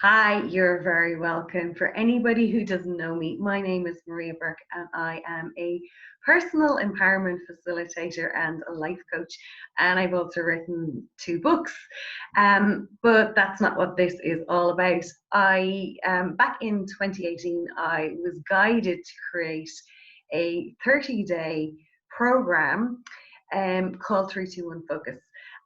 Hi, you're very welcome. For anybody who doesn't know me, my name is Maria Burke and I am a personal empowerment facilitator and a life coach. And I've also written two books. But that's not what this is all about. Back in 2018, I was guided to create a 30-day program called 321 Focus.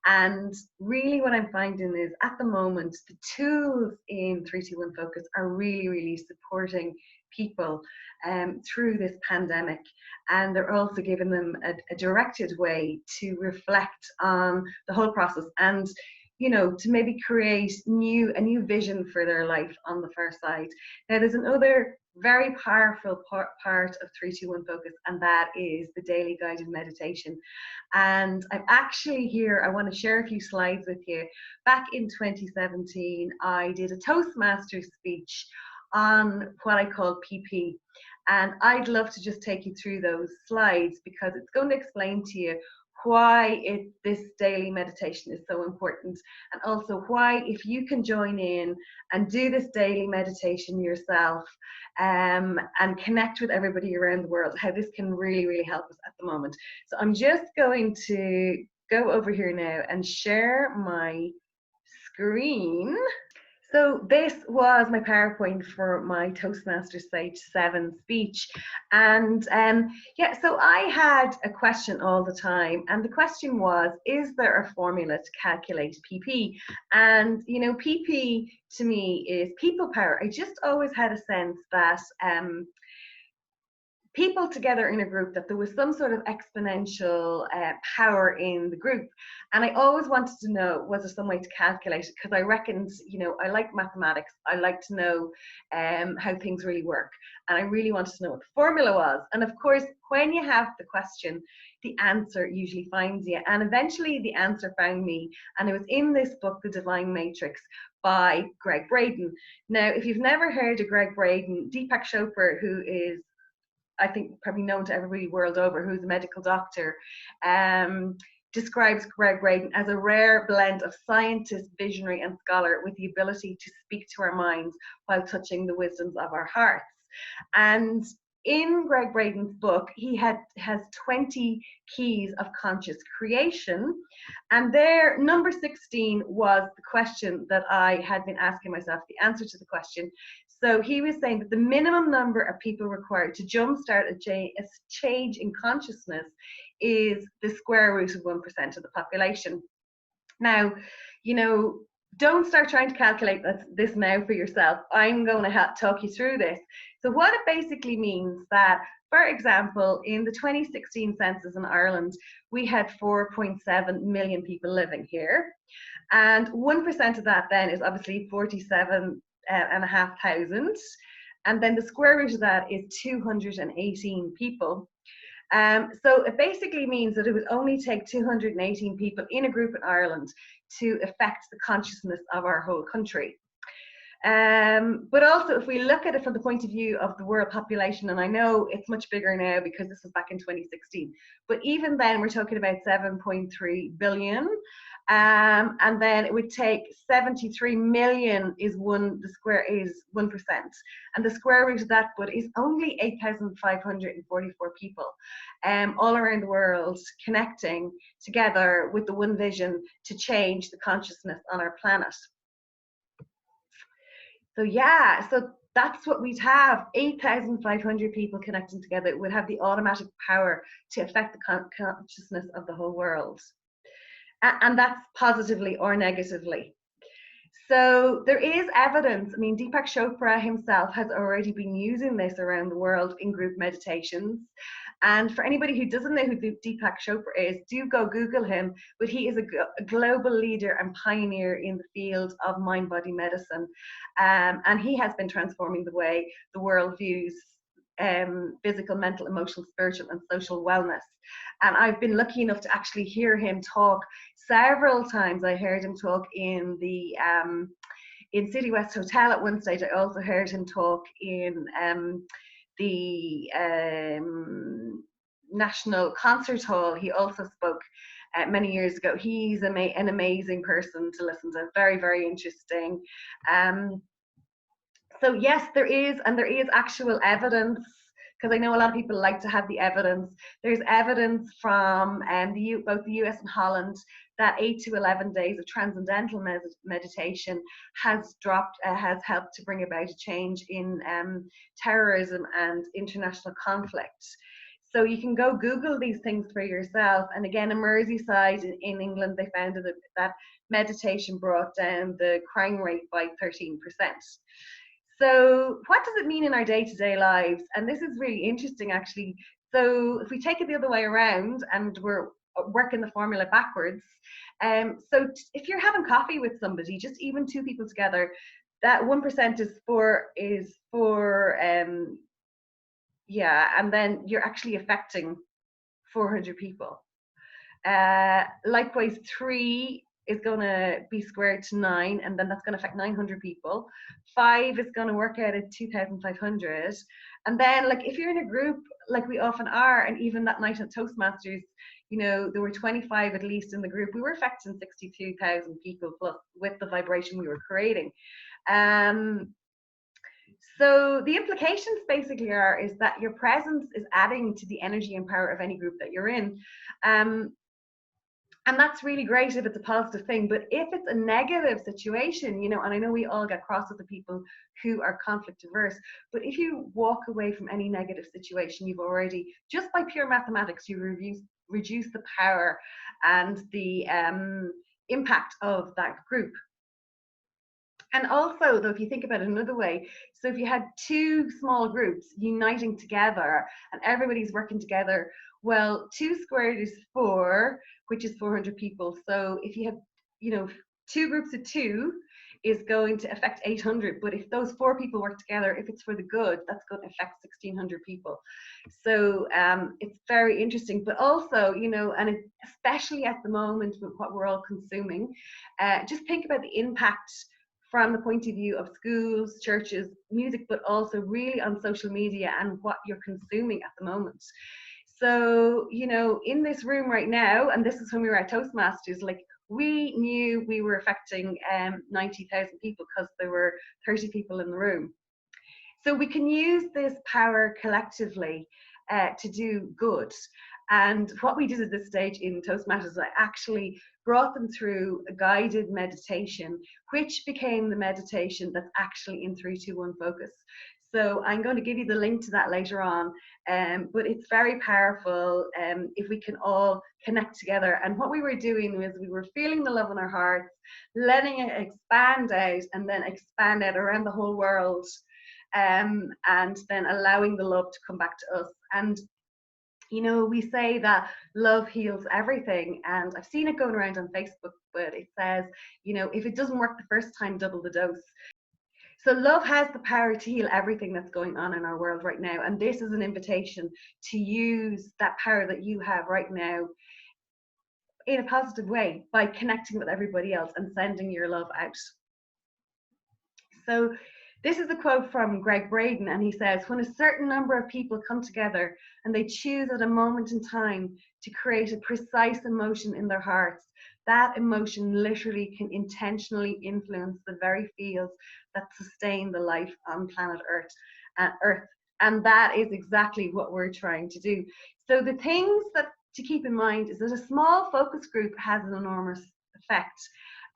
And really, what I'm finding is at the moment, the tools in 321 Focus are really, really supporting people through this pandemic. And they're also giving them a directed way to reflect on the whole process and to maybe create a new vision for their life on the far side. Now, there's another very powerful part of 321 Focus, and that is the daily guided meditation. And I'm actually here, I want to share a few slides with you. Back in 2017, I did a Toastmasters speech on what I call PP. And I'd love to just take you through those slides because it's going to explain to you why this daily meditation is so important, and also why, if you can join in and do this daily meditation yourself and connect with everybody around the world, how this can really, really help us at the moment. So I'm just going to go over here now and share my screen. So this was my PowerPoint for my Toastmasters Stage 7 speech. And yeah, so I had a question all the time. And the question was, is there a formula to calculate PP? And, PP to me is people power. I just always had a sense that people together in a group, that there was some sort of exponential power in the group. And I always wanted to know, was there some way to calculate it? Because I reckoned, I like mathematics. I like to know how things really work. And I really wanted to know what the formula was. And of course, when you have the question, the answer usually finds you. And eventually the answer found me. And it was in this book, The Divine Matrix, by Gregg Braden. Now, if you've never heard of Gregg Braden, Deepak Chopra, who is, I think, probably known to everybody world over, who's a medical doctor, describes Gregg Braden as a rare blend of scientist, visionary, and scholar with the ability to speak to our minds while touching the wisdoms of our hearts. And in Gregg Braden's book, he has 20 keys of conscious creation. And there, number 16 was the question that I had been asking myself, the answer to the question. So he was saying that the minimum number of people required to jumpstart a change in consciousness is the square root of 1% of the population. Now, don't start trying to calculate this now for yourself. I'm going to talk you through this. So what it basically means that, for example, in the 2016 census in Ireland, we had 4.7 million people living here. And 1% of that then is obviously 47,500. And then the square root of that is 218 people. So it basically means that it would only take 218 people in a group in Ireland to affect the consciousness of our whole country. But also, if we look at it from the point of view of the world population, and I know it's much bigger now because this was back in 2016, but even then we're talking about 7.3 billion. And then it would take 73 million the square is 1%. And the square root of that but is only 8,544 people all around the world connecting together with the one vision to change the consciousness on our planet. So yeah, so that's what we'd have, 8,500 people connecting together. It would have the automatic power to affect the consciousness of the whole world. And that's positively or negatively. So there is evidence. I mean, Deepak Chopra himself has already been using this around the world in group meditations. And for anybody who doesn't know who Deepak Chopra is, do go Google him. But he is a global leader and pioneer in the field of mind-body medicine. And he has been transforming the way the world views physical, mental, emotional, spiritual, and social wellness. And I've been lucky enough to actually hear him talk several times. I heard him talk in the in City West Hotel at one stage. I also heard him talk in the National Concert Hall. He also spoke many years ago. He's an amazing person to listen to. Very, very interesting. So yes, there is, and there is actual evidence, because I know a lot of people like to have the evidence. There's evidence from both the US and Holland that 8 to 11 days of transcendental meditation has helped to bring about a change in terrorism and international conflict. So you can go Google these things for yourself. And again, in Merseyside in England, they found that meditation brought down the crime rate by 13%. So what does it mean in our day-to-day lives? And this is really interesting, actually. So if we take it the other way around and we're working the formula backwards, so if you're having coffee with somebody, just even two people together, that 1% is for yeah, and then you're actually affecting 400 people. Likewise, 3 is going to be squared to 9, and then that's going to affect 900 people. 5 is going to work out at 2,500. And then, like, if you're in a group, like we often are, and even that night at Toastmasters, you know, there were 25 at least in the group. We were affecting 62,000 people plus with the vibration we were creating. So the implications basically is that your presence is adding to the energy and power of any group that you're in. And that's really great if it's a positive thing. But if it's a negative situation, you know, and I know we all get cross with the people who are conflict averse, but if you walk away from any negative situation, you've already, just by pure mathematics, you reduce the power and the impact of that group. And also, though, if you think about it another way, so if you had two small groups uniting together and everybody's working together, well, 2 squared is 4, which is 400 people. So if you have, you know, 2 groups of 2 is going to affect 800. But if those 4 people work together, if it's for the good, that's going to affect 1,600 people. So it's very interesting. But also, you know, and especially at the moment with what we're all consuming, just think about the impact from the point of view of schools, churches, music, but also really on social media and what you're consuming at the moment. So, you know, in this room right now, and this is when we were at Toastmasters, like we knew we were affecting 90,000 people because there were 30 people in the room. So we can use this power collectively to do good. And what we did at this stage in Toastmasters, I actually brought them through a guided meditation, which became the meditation that's actually in 3-2-1 focus. So I'm going to give you the link to that later on, but it's very powerful if we can all connect together. And what we were doing was we were feeling the love in our hearts, letting it expand out and then expand out around the whole world, and then allowing the love to come back to us. And you know, we say that love heals everything, and I've seen it going around on Facebook, but it says, you know, if it doesn't work the first time, double the dose. So love has the power to heal everything that's going on in our world right now, and this is an invitation to use that power that you have right now in a positive way by connecting with everybody else and sending your love out. So this is a quote from Gregg Braden, and he says, when a certain number of people come together and they choose at a moment in time to create a precise emotion in their hearts, that emotion literally can intentionally influence the very fields that sustain the life on planet Earth. And that is exactly what we're trying to do. So the things that to keep in mind is that a small focus group has an enormous effect.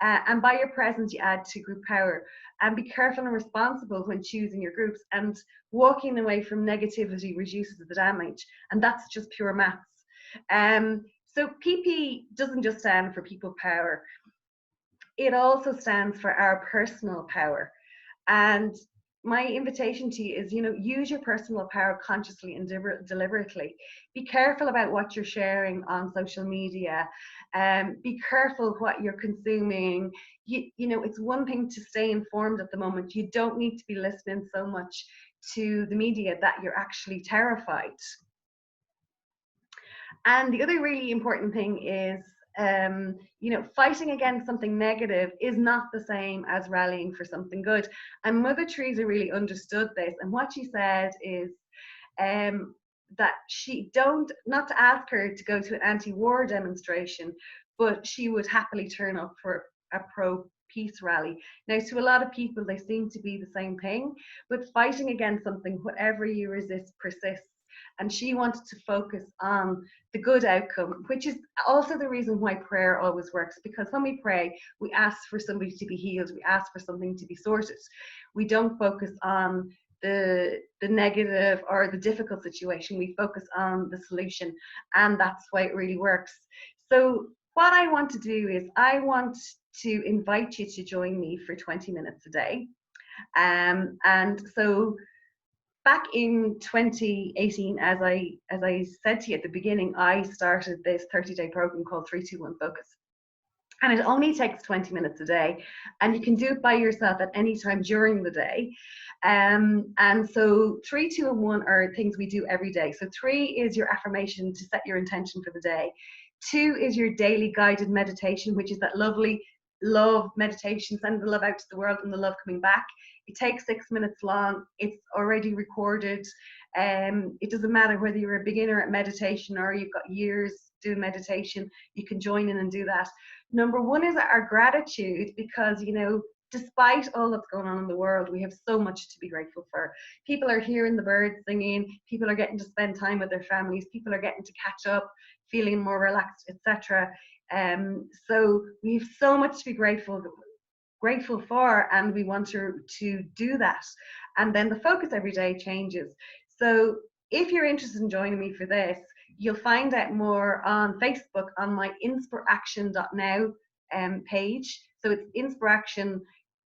And by your presence, you add to group power. And be careful and responsible when choosing your groups. And walking away from negativity reduces the damage. And that's just pure maths. So PP doesn't just stand for people power. It also stands for our personal power. And my invitation to you is, you know, use your personal power consciously and deliberately. Be careful about what you're sharing on social media. Be careful what you're consuming. You know, it's one thing to stay informed at the moment. You don't need to be listening so much to the media that you're actually terrified. And the other really important thing is, you know, fighting against something negative is not the same as rallying for something good. And Mother Teresa really understood this. And what she said is that not to ask her to go to an anti-war demonstration, but she would happily turn up for a pro peace rally. Now, to a lot of people, they seem to be the same thing, but fighting against something, whatever you resist, persists. And she wanted to focus on the good outcome, which is also the reason why prayer always works. Because when we pray, we ask for somebody to be healed, we ask for something to be sorted. We don't focus on the negative or the difficult situation, we focus on the solution, and that's why it really works. So what I want to do is I want to invite you to join me for 20 minutes a day. And so back in 2018, as I said to you at the beginning, I started this 30-day program called 3-2-1 Focus. And it only takes 20 minutes a day, and you can do it by yourself at any time during the day. And so 3, 2, and 1 are things we do every day. So 3 is your affirmation to set your intention for the day. 2 is your daily guided meditation, which is that lovely love meditation, send the love out to the world and the love coming back. It takes 6 minutes long. It's already recorded. It doesn't matter whether you're a beginner at meditation or you've got years doing meditation, you can join in and do that. Number 1 is our gratitude, because, you know, despite all that's going on in the world, we have so much to be grateful for. People are hearing the birds singing, people are getting to spend time with their families, people are getting to catch up, feeling more relaxed, etc. So we have so much to be grateful for, and we want to do that. And then the focus every day changes. So if you're interested in joining me for this, you'll find out more on Facebook on my inspiraction.now page. So it's Inspiration,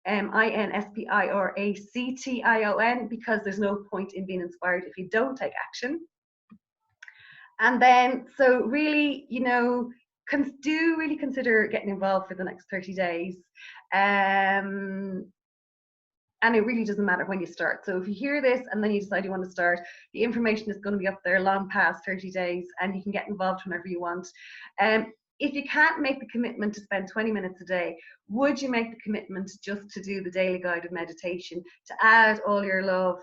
INSPIRACTION, because there's no point in being inspired if you don't take action. And then, so really, you know, do really consider getting involved for the next 30 days. And it really doesn't matter when you start. So if you hear this and then you decide you want to start, the information is going to be up there long past 30 days, and you can get involved whenever you want. If you can't make the commitment to spend 20 minutes a day, would you make the commitment just to do the daily guided meditation, to add all your love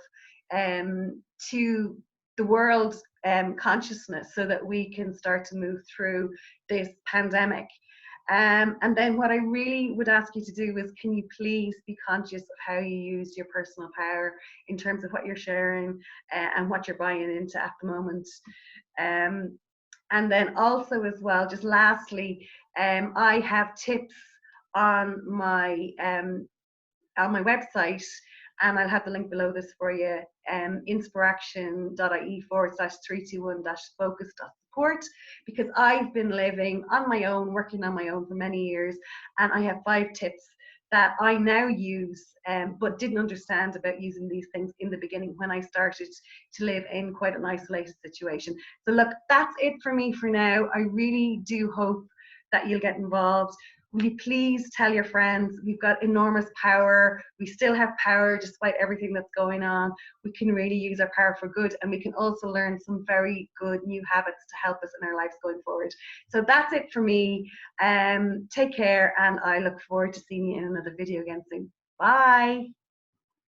to the world consciousness, so that we can start to move through this pandemic? And then what I really would ask you to do is, can you please be conscious of how you use your personal power in terms of what you're sharing and what you're buying into at the moment. And then also as well, just lastly, I have tips on my website, and I'll have the link below this for you, inspiraction.ie/321-focus.support, because I've been living on my own, working on my own for many years, and I have 5 tips that I now use, but didn't understand about using these things in the beginning when I started to live in quite an isolated situation. So look, that's it for me for now. I really do hope that you'll get involved. Will you please tell your friends? We've got enormous power. We still have power despite everything that's going on. We can really use our power for good, and we can also learn some very good new habits to help us in our lives going forward. So that's it for me. Take care, and I look forward to seeing you in another video again soon. Bye.